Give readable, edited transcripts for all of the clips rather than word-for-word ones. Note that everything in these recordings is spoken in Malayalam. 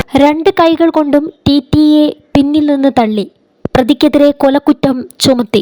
രണ്ട് കൈകൾ കൊണ്ടും ടിടിയെ പിന്നിൽ നിന്ന് തള്ളി. പ്രതിക്കെതിരെ കൊലക്കുറ്റം ചുമത്തി.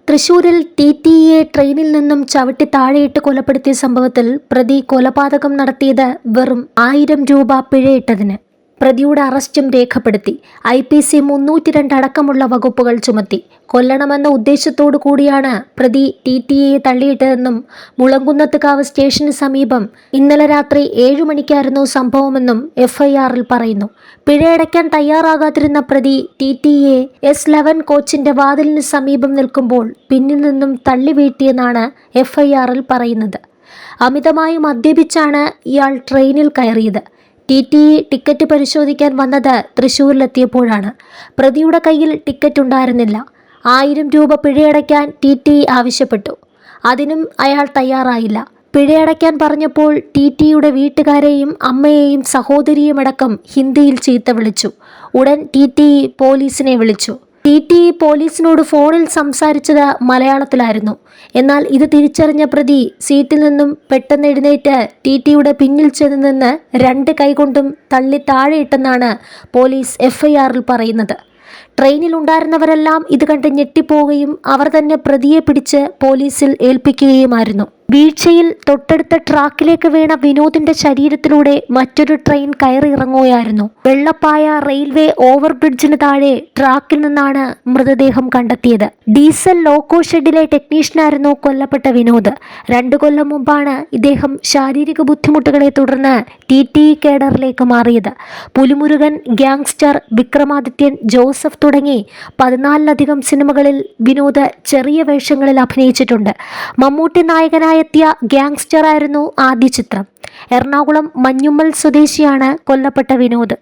തൃശൂരിൽ ടിടിയെ ട്രെയിനിൽ നിന്നും ചവിട്ടി താഴെയിട്ട് കൊലപ്പെടുത്തിയ സംഭവത്തിൽ പ്രതി കൊലപാതകം നടത്തിയത് വെറും 1000 രൂപ പിഴയിട്ടതിന്. പ്രതിയുടെ അറസ്റ്റും രേഖപ്പെടുത്തി. IPC 302 അടക്കമുള്ള വകുപ്പുകൾ ചുമത്തി. കൊല്ലണമെന്ന ഉദ്ദേശത്തോടു കൂടിയാണ് പ്രതി ടിടിയെ തള്ളിയിട്ടതെന്നും മുളങ്കുന്നത്തുകാവ് സ്റ്റേഷന് സമീപം ഇന്നലെ രാത്രി 7 മണിക്കായിരുന്നു സംഭവമെന്നും FIRൽ പറയുന്നു. പിഴയടയ്ക്കാൻ തയ്യാറാകാതിരുന്ന പ്രതി ടിടിയെ S11 കോച്ചിന്റെ വാതിലിന് സമീപം നിൽക്കുമ്പോൾ പിന്നിൽ നിന്നും തള്ളി വീഴ്ത്തിയെന്നാണ് FIRൽ പറയുന്നത്. അമിതമായി മദ്യപിച്ചാണ് ഇയാൾ ട്രെയിനിൽ കയറിയത്. ടിടിഇ ടിക്കറ്റ് പരിശോധിക്കാൻ വന്നത് തൃശ്ശൂരിലെത്തിയപ്പോഴാണ്. പ്രതിയുടെ കയ്യിൽ ടിക്കറ്റ് ഉണ്ടായിരുന്നില്ല. 1000 രൂപ പിഴയടയ്ക്കാൻ ടിടിഇ ആവശ്യപ്പെട്ടു. അതിനും അയാൾ തയ്യാറായില്ല. പിഴയടയ്ക്കാൻ പറഞ്ഞപ്പോൾ ടിടിഇയുടെ വീട്ടുകാരെയും അമ്മയെയും സഹോദരിയുമടക്കം ഹിന്ദിയിൽ ചീത്ത വിളിച്ചു. ഉടൻ ടിടിഇ പോലീസിനെ വിളിച്ചു. ടിടിഇ പോലീസിനോട് ഫോണിൽ സംസാരിച്ചത് മലയാളത്തിലായിരുന്നു. എന്നാൽ ഇത് തിരിച്ചറിഞ്ഞ പ്രതി സീറ്റിൽ നിന്നും പെട്ടെന്ന് എഴുന്നേറ്റ് ടിടിഇയുടെ പിന്നിൽ ചെന്ന് നിന്ന് 2 കൈകൊണ്ടും തള്ളി താഴെയിട്ടെന്നാണ് പോലീസ് FIRൽ പറയുന്നത്. ട്രെയിനിലുണ്ടായിരുന്നവരെല്ലാം ഇത് കണ്ട് ഞെട്ടിപ്പോവുകയും അവർ തന്നെ പ്രതിയെ പിടിച്ച് പോലീസിൽ ഏൽപ്പിക്കുകയുമായിരുന്നു. വീഴ്ചയിൽ തൊട്ടടുത്ത ട്രാക്കിലേക്ക് വീണ വിനോദിന്റെ ശരീരത്തിലൂടെ മറ്റൊരു ട്രെയിൻ കയറി ഇറങ്ങുകയായിരുന്നു. വെള്ളപ്പായ റെയിൽവേ ഓവർബ്രിഡ്ജിന് താഴെ ട്രാക്കിൽ നിന്നാണ് മൃതദേഹം കണ്ടെത്തിയത്. ഡീസൽ ലോക്കോ ഷെഡിലെ ടെക്നീഷ്യനായിരുന്നു കൊല്ലപ്പെട്ട വിനോദ്. 2 കൊല്ലം മുമ്പാണ് ഇദ്ദേഹം ശാരീരിക ബുദ്ധിമുട്ടുകളെ തുടർന്ന് ടിടിഇ കേഡറിലേക്ക് മാറിയത്. പുലിമുരുകൻ, ഗ്യാങ്സ്റ്റർ, വിക്രമാദിത്യൻ, ജോസഫ് തുടങ്ങി 14ലധികം സിനിമകളിൽ വിനോദ് ചെറിയ വേഷങ്ങളിൽ അഭിനയിച്ചിട്ടുണ്ട്. മമ്മൂട്ടി നായകനായെത്തിയ ഗ്യാങ്സ്റ്റർ ആയിരുന്നു ആദ്യ ചിത്രം. എറണാകുളം മഞ്ഞുമ്മൽ സ്വദേശിയാണ് കൊല്ലപ്പെട്ട വിനോദ്.